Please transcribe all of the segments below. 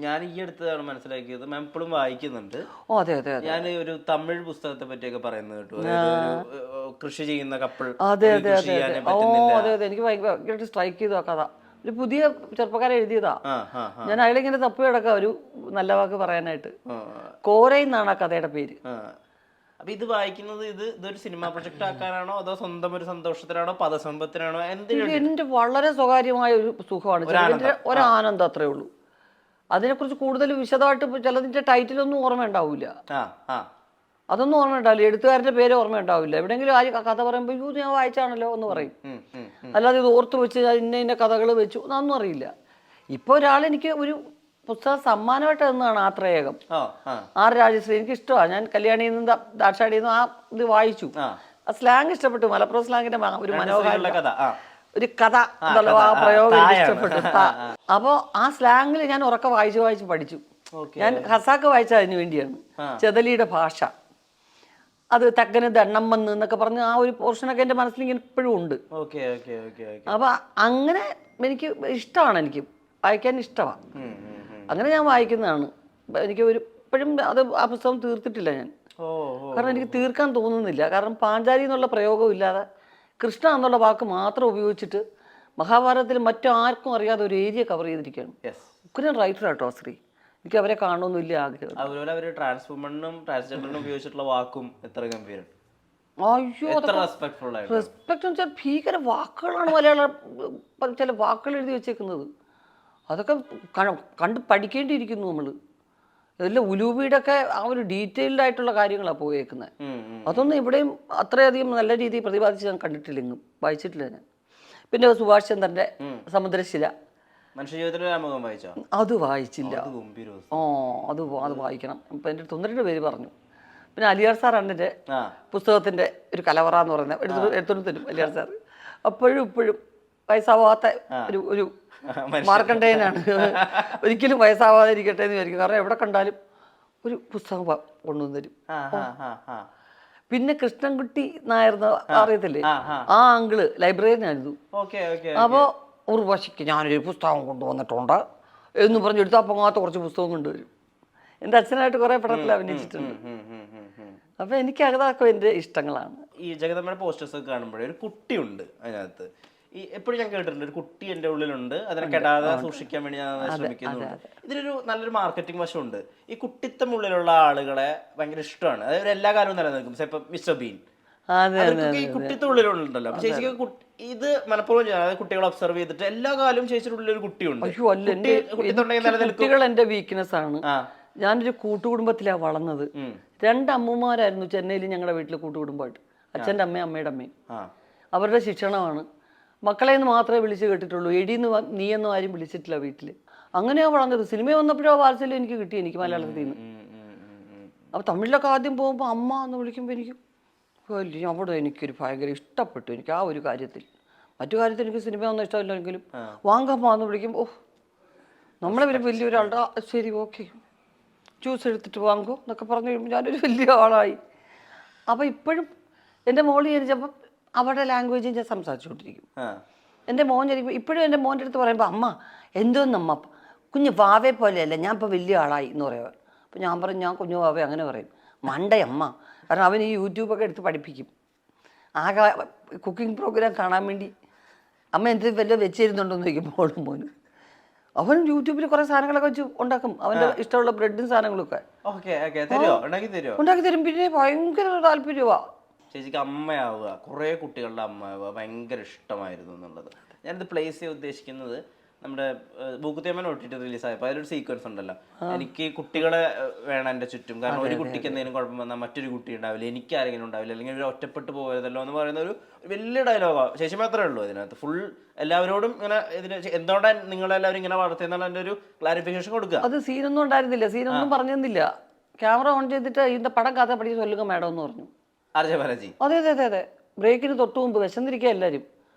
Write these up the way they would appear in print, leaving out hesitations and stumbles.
ഞാൻ ഈ അടുത്താണ് മനസ്സിലാക്കിയത്, മാം ഇപ്പോഴും വായിക്കുന്നുണ്ട്. ഓ അതെ അതെ ഞാൻ ഒരു തമിഴ് പുസ്തകത്തെ പറ്റിയൊക്കെ പറയുന്നത് കേട്ടു. അതായത് ഒരു കൃഷി ചെയ്യുന്ന കപ്പിൾ അതെ അതെ കൃഷി അതെ അതെ ചെയ്യാനേ ഓ പറ്റുന്നില്ല. അതെ അതെ എനിക്ക് ഭയങ്കരമായിട്ട് സ്ട്രൈക്ക് ചെയ്തു ആ കഥ. ഒരു പുതിയ ചെറുപ്പക്കാരെ എഴുതിയതാ. ആ ആ ആ ഞാൻ അയാളിങ്ങനെ തപ്പി കിടക്കാം ഒരു നല്ല വാക്ക് പറയാനായിട്ട്. ആ, കോരയെന്നാണ് ആ കഥയുടെ പേര്. ആ. അപ്പൊ ഇത് വായിക്കുന്നത് ഇതൊരു സിനിമ പ്രൊജക്ട് ആക്കാനാണോ അതോ സ്വന്തം ഒരു സന്തോഷത്തിനാണോ പദസമ്പത്തിനാണോ എന്തിനു ഇത് വേണ്ടിയിട്ട്? എൻ്റെ വളരെ സ്വകാര്യമായ ഒരു സുഖമാണ്, ചെറുതിൻ്റെ ഒരാനന്ദം അത്രേ ഉള്ളൂ. അതിനെക്കുറിച്ച് കൂടുതൽ വിശദമായിട്ട് ചിലതിൻ്റെ ടൈറ്റിലൊന്നും ഓർമ്മ ഉണ്ടാവില്ല. ആ ആ അതൊന്നും ഓർമ്മ ഉണ്ടാവില്ല, എഴുത്തുകാരൻ്റെ പേര് ഓർമ്മ ഉണ്ടാവില്ല. എവിടെയെങ്കിലും ആ കഥ പറയുമ്പോൾ ഇത് ഞാൻ വായിച്ചാണല്ലോ എന്ന് പറയും. അല്ലാതെ ഇത് ഓർത്ത് വെച്ച് ഇന്ന ഇന്ന കഥകൾ വെച്ചു അതൊന്നും അറിയില്ല. ഇപ്പോൾ ഒരാളെനിക്ക് ഒരു പുസ്തകം സമ്മാനമായിട്ട് തന്നതാണ് ആത്രേയകം. ആർ രാജശ്രീ. എനിക്ക് ഇഷ്ടമാണ്. ഞാൻ കല്യാണിയിൽ നിന്നും ദാക്ഷാടിയിൽ നിന്നും ആ ഇത് വായിച്ചു. ആ സ്ലാങ് ഇഷ്ടപ്പെട്ടു. മലപ്പുറം സ്ലാങ്ങിന്റെ ഒരു മനോഹര ഒരു കഥ എന്നുള്ള ആ പ്രയോഗം എനിക്ക് ഇഷ്ടപ്പെട്ടു. അപ്പോൾ ആ സ്ലാങ്ങിൽ ഞാൻ ഉറക്കെ വായിച്ച് പഠിച്ചു. ഞാൻ ഹസാക്ക് വായിച്ചത് അതിന് വേണ്ടിയാണ്. ചെതലിയുടെ ഭാഷ, അത് തക്കന് ദണ്ണം വന്ന് എന്നൊക്കെ പറഞ്ഞ് ആ ഒരു പോർഷനൊക്കെ എൻ്റെ മനസ്സിൽ ഇങ്ങനെ ഇപ്പോഴും ഉണ്ട്. അപ്പൊ അങ്ങനെ എനിക്ക് ഇഷ്ടമാണ്, എനിക്ക് വായിക്കാൻ ഇഷ്ടമാണ്. അങ്ങനെ ഞാൻ വായിക്കുന്നതാണ്. എനിക്ക് ഇപ്പോഴും അത് ആ പുസ്തകം തീർത്തിട്ടില്ല ഞാൻ. കാരണം എനിക്ക് തീർക്കാൻ തോന്നുന്നില്ല. കാരണം പാഞ്ചാലി എന്നുള്ള പ്രയോഗം ഇല്ലാതെ കൃഷ്ണ എന്നുള്ള വാക്ക് മാത്രം ഉപയോഗിച്ചിട്ട് മഹാഭാരതത്തിൽ മറ്റാർക്കും അറിയാതെ ഒരു ഏരിയ കവർ ചെയ്തിരിക്കുകയാണ്. ഉഗ്രൻ റൈറ്റർ ആട്ടോ ശ്രീ. എനിക്ക് അവരെ കാണണമെന്നില്ല ആഗ്രഹം. അതുപോലെ അവര് ട്രാൻസ്വുമനും ട്രാൻസ്ജെൻഡറിനും ഉപയോഗിച്ചിട്ടുള്ള വാക്കും എത്ര ഗംഭീരം. അയ്യോ റെസ്പെക്ട് എന്ന് വെച്ചാൽ ഭീകര വാക്കുകളാണ് മലയാളം ചില വാക്കുകൾ എഴുതി വെച്ചേക്കുന്നത്. അതൊക്കെ കണ്ട് പഠിക്കേണ്ടിയിരിക്കുന്നു നമ്മൾ. ഇതെല്ലാം ഉലൂബിയുടെ ഒക്കെ ആ ഒരു ഡീറ്റെയിൽഡ് ആയിട്ടുള്ള കാര്യങ്ങളാണ് പോയേക്കുന്നത്. അതൊന്നും ഇവിടെയും അത്രയധികം നല്ല രീതിയിൽ പ്രതിപാദിച്ച് ഞാൻ കണ്ടിട്ടില്ല, എങ്ങും വായിച്ചിട്ടില്ല ഞാൻ. പിന്നെ സുഭാഷ് ചന്ദ്രന്റെ സമുദ്രശില അത് വായിച്ചില്ല. അത് വായിക്കണം. ഇപ്പം എൻ്റെ 92 പേര് പറഞ്ഞു. പിന്നെ അലിയാർ സാറാണ് എൻ്റെ പുസ്തകത്തിൻ്റെ ഒരു കലവറ എന്ന് പറയുന്നത്, എടുത്തോണ്ട് തരും അലിയാർ സാർ. അപ്പോഴും ഇപ്പോഴും വയസ്സാവാത്ത ഒരു മാർക്കണ്ടേയനാണ്. ഒരിക്കലും വയസ്സാവാതെ ഇരിക്കട്ടെ എന്ന് വിചാരിക്കും. കാരണം എവിടെ കണ്ടാലും ഒരു പുസ്തകം കൊണ്ടുവന്ന് തരും. പിന്നെ കൃഷ്ണൻകുട്ടി നായർ അറിയത്തില്ലേ, ആ അങ്കിള് ലൈബ്രറിയനായിരുന്നു. അപ്പോൾ ഉർവശിക്ക് ഞാനൊരു പുസ്തകം കൊണ്ടുവന്നിട്ടുണ്ട് എന്ന് പറഞ്ഞ് എടുത്താൽ പൊങ്ങാത്ത കുറച്ച് പുസ്തകം കൊണ്ടുവരും. എൻ്റെ അച്ഛനായിട്ട് കുറേ പടത്തിൽ അഭിനയിച്ചിട്ടുണ്ട്. അപ്പോൾ എനിക്ക് അതൊക്കെ എൻ്റെ ഇഷ്ടങ്ങളാണ്. ഈ ജഗദമ്മയുടെ പോസ്റ്റേഴ്സ് ഒക്കെ കാണുമ്പോഴേ ഒരു കുട്ടിയുണ്ട് അതിനകത്ത്. ഈ എപ്പോഴും ഞാൻ കേട്ടിട്ടുണ്ട് ഒരു കുട്ടി എൻ്റെ ഉള്ളിലുണ്ട്, അതിനെ കെടാതെ സൂക്ഷിക്കാൻ വേണ്ടി ഞാൻ ശ്രമിക്കുന്നുണ്ട്. ഇതിനൊരു നല്ലൊരു മാർക്കറ്റിംഗ് വശമുണ്ട്. ഈ കുട്ടിത്തം ഉള്ളിലുള്ള ആളുകളെ ഭയങ്കര ഇഷ്ടമാണ്. അതായത് എല്ലാ കാലവും നിലനിൽക്കും. ഇപ്പം മിസ്റ്റർ ബീൻ, ഈ കുട്ടിത്തം ഉള്ളിലുണ്ടല്ലോ. ചേച്ചിക്ക് ഇത് മനഃപൂർവ്വം ചെയ്യാം. അതായത് കുട്ടികളെ ഒബ്സർവ് ചെയ്തിട്ട് എല്ലാ കാലവും ചേച്ചിയുടെ ഉള്ളിൽ കുട്ടിയുണ്ട്. കുട്ടികൾ എൻ്റെ വീക്ക്നെസ് ആണ്. ഞാനൊരു കൂട്ടുകുടുംബത്തിലാണ് വളർന്നത്. 2 അമ്മമാരായിരുന്നു ചെന്നൈയിൽ ഞങ്ങളുടെ വീട്ടിൽ കൂട്ടുകുടുംബമായിട്ട്. അച്ഛൻ്റെ അമ്മയും അമ്മയുടെ അമ്മയും. അവരുടെ ശിക്ഷണമാണ്. മക്കളെ എന്ന് മാത്രമേ വിളിച്ച് കേട്ടിട്ടുള്ളൂ. എടീന്ന് നീയെന്നും ആരും വിളിച്ചിട്ടില്ല വീട്ടിൽ. അങ്ങനെയാണ് വളർന്നത്. സിനിമ വന്നപ്പോഴോ വാത്സല്യം എനിക്ക് കിട്ടി, എനിക്ക് മലയാളത്തിൽ നിന്ന്. അപ്പോൾ തമിഴിലൊക്കെ ആദ്യം പോകുമ്പോൾ അമ്മ എന്ന് വിളിക്കുമ്പോൾ എനിക്ക് വലിയ അവിടെ എനിക്കൊരു ഭയങ്കര ഇഷ്ടപ്പെട്ടു. എനിക്ക് ആ ഒരു കാര്യത്തിൽ. മറ്റു കാര്യത്തിൽ എനിക്ക് സിനിമ ഒന്നും ഇഷ്ടമില്ലെങ്കിലും വാങ്കമ്മ എന്ന് വിളിക്കുമ്പോൾ ഓ നമ്മളെ ഒരു വലിയൊരാളുടെ ശരി ഓക്കെ ജ്യൂസ് എടുത്തിട്ട് വാങ്ങൂ എന്നൊക്കെ പറഞ്ഞു കഴിയുമ്പോൾ ഞാനൊരു വലിയ ആളായി. അപ്പോൾ ഇപ്പോഴും എൻ്റെ മോള് ജനിച്ചപ്പം അവരുടെ ലാംഗ്വേജ് ഞാൻ സംസാരിച്ചുകൊണ്ടിരിക്കും. എൻ്റെ മോൻ ജനിക്കുമ്പോൾ ഇപ്പോഴും എൻ്റെ മോൻ്റെ അടുത്ത് പറയുമ്പോൾ അമ്മ എന്തോന്നമ്മ കുഞ്ഞു വാവേ പോലെയല്ല, ഞാൻ ഇപ്പോൾ വലിയ ആളായി എന്ന് പറയുക. അപ്പോൾ ഞാൻ പറയും ഞാൻ കുഞ്ഞു വാവേ അങ്ങനെ പറയും. മണ്ടയമ്മ. കാരണം അവൻ ഈ യൂട്യൂബൊക്കെ എടുത്ത് പഠിപ്പിക്കും. ആകെ കുക്കിംഗ് പ്രോഗ്രാം കാണാൻ വേണ്ടി അമ്മ എന്തെങ്കിലും വല്ലതും വെച്ചിരുന്നുണ്ടോയെന്ന് ചോദിക്കും മോനും. അവൻ യൂട്യൂബിൽ കുറേ സാധനങ്ങളൊക്കെ വെച്ച് ഉണ്ടാക്കും. അവൻ്റെ ഇഷ്ടമുള്ള ബ്രെഡും സാധനങ്ങളൊക്കെ ഉണ്ടാക്കി തരും. പിന്നെ ഭയങ്കര താല്പര്യമാണ്. ചേച്ചിക്ക് അമ്മയാവുക, കുറേ കുട്ടികളുടെ അമ്മയാവുക ഭയങ്കര ഇഷ്ടമായിരുന്നു എന്നുള്ളത്. ഞാനിത് പ്ലേസ് ചെയ്യാൻ ഉദ്ദേശിക്കുന്നത് നമ്മുടെ ബൂക്കുത്തിയമ്മൻ ഒട്ടിട്ട് റിലീസായപ്പോൾ അതിലൊരു സീക്വൻസ് ഉണ്ടല്ലോ, എനിക്ക് കുട്ടികളെ വേണം എൻ്റെ ചുറ്റും. കാരണം ഒരു കുട്ടിക്ക് എന്തെങ്കിലും കുഴപ്പം വന്നാൽ മറ്റൊരു കുട്ടി ഉണ്ടാവില്ല, എനിക്ക് ആരെങ്കിലും ഉണ്ടാവില്ല, അല്ലെങ്കിൽ ഒരു ഒറ്റപ്പെട്ട് പോയതല്ലോ എന്ന് പറയുന്ന ഒരു വലിയ ഡയലോഗാണ്. ചേച്ചി മാത്രമേ ഉള്ളൂ അതിനകത്ത്. ഫുൾ എല്ലാവരോടും ഇങ്ങനെ ഇതിന് എന്തുകൊണ്ടാണ് നിങ്ങളെല്ലാവരും ഇങ്ങനെ വളർത്തിയെന്നുള്ള എൻ്റെ ഒരു ക്ലാരിഫിക്കേഷൻ കൊടുക്കുക. അത് സീനൊന്നും ഉണ്ടായിരുന്നില്ല, സീനൊന്നും പറഞ്ഞിരുന്നില്ല. ക്യാമറ ഓൺ ചെയ്തിട്ട് ഇതിൻ്റെ പടം കഥ പഠിച്ച് ചൊല്ലുക മാഡം എന്ന് പറഞ്ഞു. അതെ അതെ അതെ അതെ. ബ്രേക്കിന് തൊട്ട് മുമ്പ് വിശന്നിരിക്കുക എല്ലാവരും.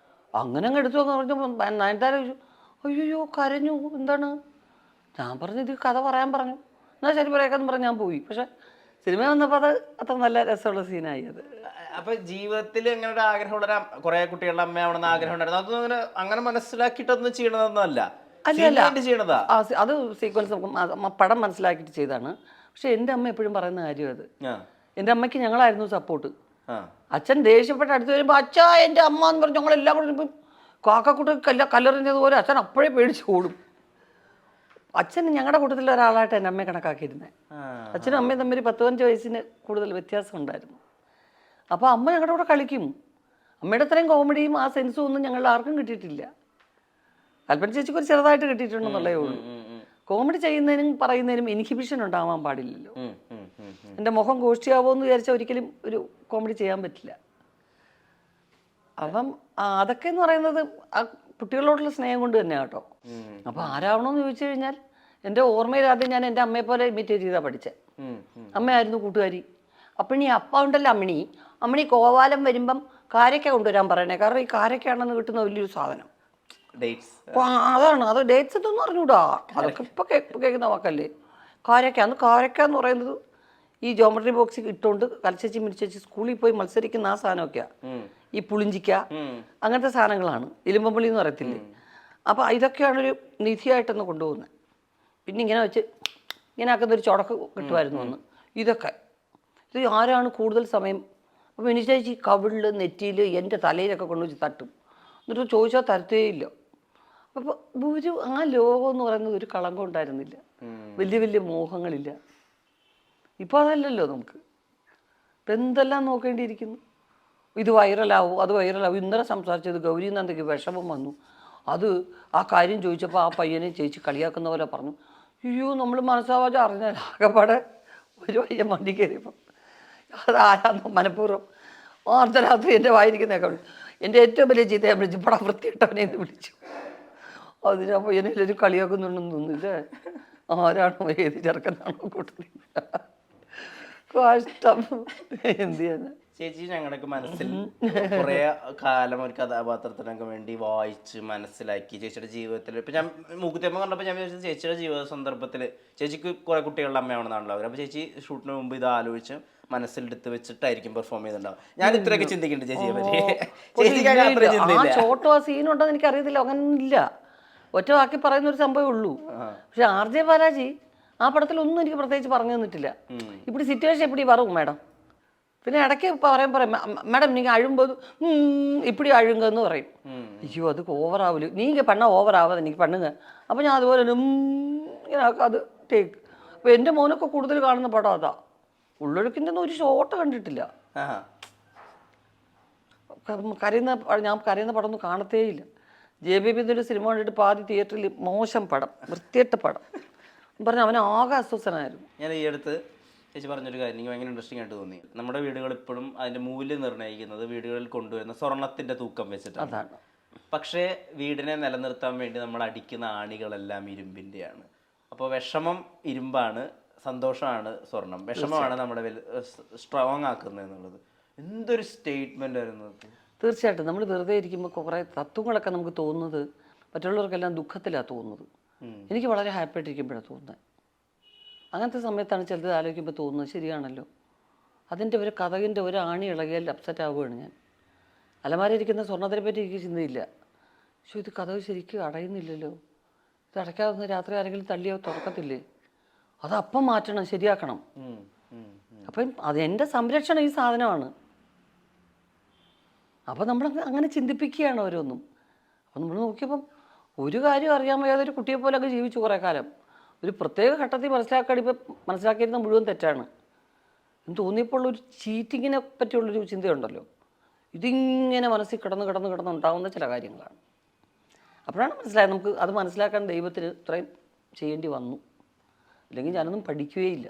അങ്ങനെ അങ്ങ് എടുത്തു പറഞ്ഞപ്പോൾ നയൻതാര ചോദിച്ചു അയ്യോ കരഞ്ഞു എന്താണ്. ഞാൻ പറഞ്ഞു ഇത് കഥ പറയാൻ പറഞ്ഞു. എന്നാൽ ശരി പറയാമെന്ന് പറഞ്ഞ് ഞാൻ പോയി. പക്ഷെ സിനിമ വന്നപ്പോൾ അത് അത്ര നല്ല രസമുള്ള സീനായി അത്. അപ്പൊ ജീവിതത്തിൽ എങ്ങനെ ഒരു ആഗ്രഹമുള്ള കുറെ കുട്ടികളുടെ അമ്മയാവണമെന്ന് ആഗ്രഹം ഉണ്ടായിരുന്നു. അതൊന്നും അങ്ങനെ മനസ്സിലാക്കിയിട്ടൊന്നും ചെയ്യണമെന്നല്ല. അല്ല ചെയ്യണതാ. അത് സീക്വൻസ് പടം മനസ്സിലാക്കിയിട്ട് ചെയ്താണ്. പക്ഷെ എൻ്റെ അമ്മ എപ്പോഴും പറയുന്ന കാര്യം അത്. എൻ്റെ അമ്മയ്ക്ക് ഞങ്ങളായിരുന്നു സപ്പോർട്ട്. അച്ഛൻ ദേഷ്യപ്പെട്ട് അടുത്ത് വരുമ്പോൾ അച്ഛാ എൻ്റെ അമ്മ എന്ന് പറഞ്ഞ് ഞങ്ങളെല്ലാം കൂടെ കാക്കക്കൂട്ട് കല്ലെറിഞ്ഞതുപോലെ അച്ഛൻ അപ്പോഴേ പേടിച്ച് ഓടും. അച്ഛൻ ഞങ്ങളുടെ കൂട്ടത്തിൽ ഒരാളായിട്ട് എൻ്റെ അമ്മയെ കണക്കാക്കിയിരുന്നത്. അച്ഛനും അമ്മയും തമ്മിൽ 10-15 വയസ്സിന് കൂടുതൽ വ്യത്യാസം ഉണ്ടായിരുന്നു. അപ്പോൾ അമ്മ ഞങ്ങളുടെ കൂടെ കളിക്കും. അമ്മയുടെ അത്രയും കോമഡിയും ആ സെൻസും ഒന്നും ഞങ്ങളുടെ ആർക്കും കിട്ടിയിട്ടില്ല. കൽപ്പന ചേച്ചിക്ക് ഒരു ചെറുതായിട്ട് കിട്ടിയിട്ടുണ്ടെന്നുള്ളേ ഉള്ളൂ. കോമഡി ചെയ്യുന്നതിനും പറയുന്നതിനും ഇൻഹിബിഷൻ ഉണ്ടാവാൻ പാടില്ലല്ലോ. എൻ്റെ മുഖം ഗോഷ്ഠിയാവോ എന്ന് വിചാരിച്ചാൽ ഒരിക്കലും ഒരു കോമഡി ചെയ്യാൻ പറ്റില്ല. അപ്പം അതൊക്കെ എന്ന് പറയുന്നത് ആ കുട്ടികളോടുള്ള സ്നേഹം കൊണ്ട് തന്നെ കേട്ടോ. അപ്പോൾ ആരാവണമെന്ന് ചോദിച്ചു കഴിഞ്ഞാൽ എൻ്റെ ഓർമ്മയിൽ ആദ്യം ഞാൻ എൻ്റെ അമ്മയെ പോലെ ഇമിറ്റേറ്റ് ചെയ്താൽ പഠിച്ചത്. അമ്മയായിരുന്നു കൂട്ടുകാരി. അപ്പം ഈ അപ്പ ഉണ്ടല്ലോ അമ്മണി കോവാലം വരുമ്പം കാരക്ക കൊണ്ടുവരാൻ പറയണേ. കാരണം ഈ കാരക്കയാണെന്ന് കിട്ടുന്ന വലിയൊരു സാധനം. അതാണ് അത്. ഡേറ്റ്സ് ഇതൊന്നും അറിഞ്ഞൂടാ. അതൊക്കെ ഇപ്പൊ കേൾക്കുന്ന വാക്കല്ലേ. കാരക്ക എന്ന് പറയുന്നത് ഈ ജോമെട്രി ബോക്സിൽ ഇട്ടുകൊണ്ട് കലച്ചേച്ചി മിരിച്ചേച്ചി സ്കൂളിൽ പോയി മത്സരിക്കുന്ന ആ സാധനമൊക്കെയാ. ഈ പുളിഞ്ചിക്ക അങ്ങനത്തെ സാധനങ്ങളാണ്. ഇലുമ്പമ്പള്ളി എന്ന് പറയത്തില്ലേ. അപ്പൊ ഇതൊക്കെയാണൊരു നിധിയായിട്ടൊന്ന് കൊണ്ടുപോകുന്നത്. പിന്നെ ഇങ്ങനെ വെച്ച് ഇങ്ങനെ ആക്കുന്നൊരു ചുടക്ക് കിട്ടുമായിരുന്നു അന്ന്. ഇതൊക്കെ ഇത് ആരാണ് കൂടുതൽ സമയം. അപ്പോൾ മിനി ചേച്ചി കവിളിൽ നെറ്റിയിൽ എൻ്റെ തലയിലൊക്കെ കൊണ്ടുവച്ച് തട്ടും. എന്നിട്ട് ചോദിച്ചാൽ തരത്തേയില്ല. അപ്പോൾ ഒരു ആ ലോകം എന്ന് പറയുന്നത് ഒരു കളങ്കം ഉണ്ടായിരുന്നില്ല. വലിയ വലിയ മോഹങ്ങളില്ല. ഇപ്പോൾ അതല്ലല്ലോ നമുക്ക്. ഇപ്പം എന്തെല്ലാം നോക്കേണ്ടിയിരിക്കുന്നു. ഇത് വൈറലാവും അത് വൈറലാവും. ഇന്നലെ സംസാരിച്ചത് ഗൗരി നന്ദയ്ക്ക് വിഷമം വന്നു. അത് ആ കാര്യം ചോദിച്ചപ്പോൾ ആ പയ്യനെ ചേച്ചി കളിയാക്കുന്ന പോലെ പറഞ്ഞു. അയ്യോ നമ്മൾ മനസ്സാവാതെ അറിഞ്ഞാൽ ആകെപ്പാടെ ഒരു പയ്യൻ വണ്ടി കയറിയപ്പം അത് ആരാന്നോ മനഃപൂർവ്വം അർദ്ധരാത്രി എൻ്റെ വായിരിക്കുന്നതൊക്കെ വിളിച്ചു. എൻ്റെ ഏറ്റവും വലിയ ചീത്തയെ വിളിച്ചു പടം വൃത്തിയിട്ടവനെ എന്ന് വിളിച്ചു. അതിന് ആ പയ്യനെ എല്ലാവരും കളിയാക്കുന്നുണ്ടെന്ന് തോന്നുന്നില്ലേ. ആരാണോ ഏത് ചെറുക്കനാണോ കൂട്ടത്തിൽ കഷ്ടം. എന്ത് ചെയ്യാൻ. ചേച്ചി ഞങ്ങളുടെ മനസ്സിൽ കുറെ കാലം ഒരു കഥാപാത്രത്തിനൊക്കെ വേണ്ടി വായിച്ച് മനസ്സിലാക്കി ചേച്ചിയുടെ ജീവിതത്തിൽ. ഇപ്പൊ ഞാൻ മൂക്കുത്തിയമ്മ കണ്ടപ്പോൾ ഞാൻ വിചാരിച്ചത് ചേച്ചിയുടെ ജീവിത സന്ദർഭത്തിൽ ചേച്ചിക്ക് കുറെ കുട്ടികളുടെ അമ്മയാണെന്നാണല്ലോ അവർ. അപ്പൊ ചേച്ചി ഷൂട്ടിന് മുമ്പ് ഇത് ആലോചിച്ച് മനസ്സിലെടുത്ത് വെച്ചിട്ടായിരിക്കും പെർഫോം ചെയ്തിട്ടുണ്ടാവും. ഞാൻ ഇത്രയൊക്കെ ചിന്തിക്കുന്നുണ്ട് ചേച്ചിയെ പറ്റി. ഷോട്ടോ ആ സീനുണ്ടോന്ന് എനിക്ക് അറിയത്തില്ല. അങ്ങനില്ല. ഒറ്റ വാക്കി പറയുന്ന ഒരു സംഭവമേ ഉള്ളൂ. പക്ഷെ ആർ.ജെ. ബാലാജി ആ പടത്തിൽ ഒന്നും എനിക്ക് പ്രത്യേകിച്ച് പറഞ്ഞു തന്നിട്ടില്ല. ഇപ്പിടി സിറ്റുവേഷൻ എപ്പിടി പറയും മാഡം. പിന്നെ ഇടയ്ക്ക് പറയാൻ മാഡം നിങ്ങൾ അഴുമ്പോൾ ഇപ്പിടി അഴുങ്കെന്ന് പറയും. അയ്യോ അത് ഓവറാവില്ല. നീങ്ക പണ്ണ ഓവറാവാതെ എനിക്ക് പണ്ണുക. അപ്പം ഞാൻ അതുപോലെ ഇങ്ങനെ അത് ടേക്ക്. അപ്പോൾ എൻ്റെ മോനൊക്കെ കൂടുതൽ കാണുന്ന പടം അതാ. ഉള്ളൊഴുക്കിൻ്റെ ഒരു ഷോട്ട് കണ്ടിട്ടില്ല. ഞാൻ കരയുന്ന പടം ഒന്നും കാണത്തേയില്ല. JBBൻ്റെ ഒരു സിനിമ കണ്ടിട്ട് പാതി തിയേറ്ററിൽ മോശം പടം, വൃത്തികെട്ട പടം പറഞ്ഞ് അവൻ ആകെ അസ്വസ്ഥനായിരുന്നു. ഞാൻ ഈ അടുത്ത് ചേച്ചി പറഞ്ഞൊരു കാര്യം എനിക്ക് ഭയങ്കര ഇൻട്രസ്റ്റിംഗ് ആയിട്ട് തോന്നി. നമ്മുടെ വീടുകൾ ഇപ്പോഴും അതിൻ്റെ മൂല്യം നിർണ്ണയിക്കുന്നത് വീടുകളിൽ കൊണ്ടുവരുന്ന സ്വർണത്തിൻ്റെ തൂക്കം വെച്ചിട്ടാണ്. അതാണ്. പക്ഷേ വീടിനെ നിലനിർത്താൻ വേണ്ടി നമ്മൾ അടിക്കുന്ന ആണികളെല്ലാം ഇരുമ്പിൻ്റെയാണ്. അപ്പോൾ വിഷമം ഇരുമ്പാണ്, സന്തോഷമാണ് സ്വർണം. വിഷമമാണ് നമ്മുടെ സ്ട്രോങ് ആക്കുന്നത് എന്നുള്ളത് എന്തൊരു സ്റ്റേറ്റ്മെൻ്റ് ആയിരുന്നു. തീർച്ചയായിട്ടും നമ്മൾ വെറുതെ ഇരിക്കുമ്പോൾ കുറേ തത്വങ്ങളൊക്കെ നമുക്ക് തോന്നുന്നത് മറ്റുള്ളവർക്കെല്ലാം ദുഃഖത്തിലാണ് തോന്നുന്നത്. എനിക്ക് വളരെ ഹാപ്പി ആയിട്ടിരിക്കുമ്പോഴാണ് തോന്നുന്നത്. അങ്ങനത്തെ സമയത്താണ് ചിലത് ആലോചിക്കുമ്പോൾ തോന്നുന്നത് ശരിയാണല്ലോ. അതിൻ്റെ ഒരു കഥകിൻ്റെ ഒരു ആണി ഇളകിയാൽ അപ്സെറ്റ് ആവുകയാണ് ഞാൻ. അലമാരയിരിക്കുന്ന സ്വർണ്ണത്തിനെ പറ്റി എനിക്ക് ചിന്തയില്ല. പക്ഷേ ഇത് കഥക് ശരിക്കും അടയുന്നില്ലല്ലോ. ഇത് അടയ്ക്കാവുന്ന രാത്രി ആരെങ്കിലും തള്ളിയോ തുറക്കത്തില്ലേ. അതപ്പം മാറ്റണം, ശരിയാക്കണം. അപ്പം അതെൻ്റെ സംരക്ഷണം ഈ സാധനമാണ്. അപ്പോൾ നമ്മൾ അങ്ങനെ ചിന്തിപ്പിക്കുകയാണ് ഓരോന്നും. അപ്പം നമ്മൾ നോക്കിയപ്പം ഒരു കാര്യം അറിയാൻ വയ്യാതെ ഒരു കുട്ടിയെ പോലൊക്കെ ജീവിച്ചു കുറേ കാലം. ഒരു പ്രത്യേക ഘട്ടത്തിൽ മനസ്സിലാക്കിയിരുന്ന മുഴുവൻ തെറ്റാണ് എന്ന് തോന്നിയപ്പോൾ ഒരു ചീറ്റിങ്ങിനെ പറ്റിയുള്ളൊരു ചിന്തയുണ്ടല്ലോ. ഇതിങ്ങനെ മനസ്സിൽ കിടന്നുണ്ടാകുന്ന ചില കാര്യങ്ങളാണ്. അപ്പോഴാണ് മനസ്സിലായത് നമുക്ക് അത് മനസ്സിലാക്കാൻ ദൈവത്തിന് ഇത്രയും ചെയ്യേണ്ടി വന്നു. അല്ലെങ്കിൽ ഞാനൊന്നും പഠിക്കുകയില്ല.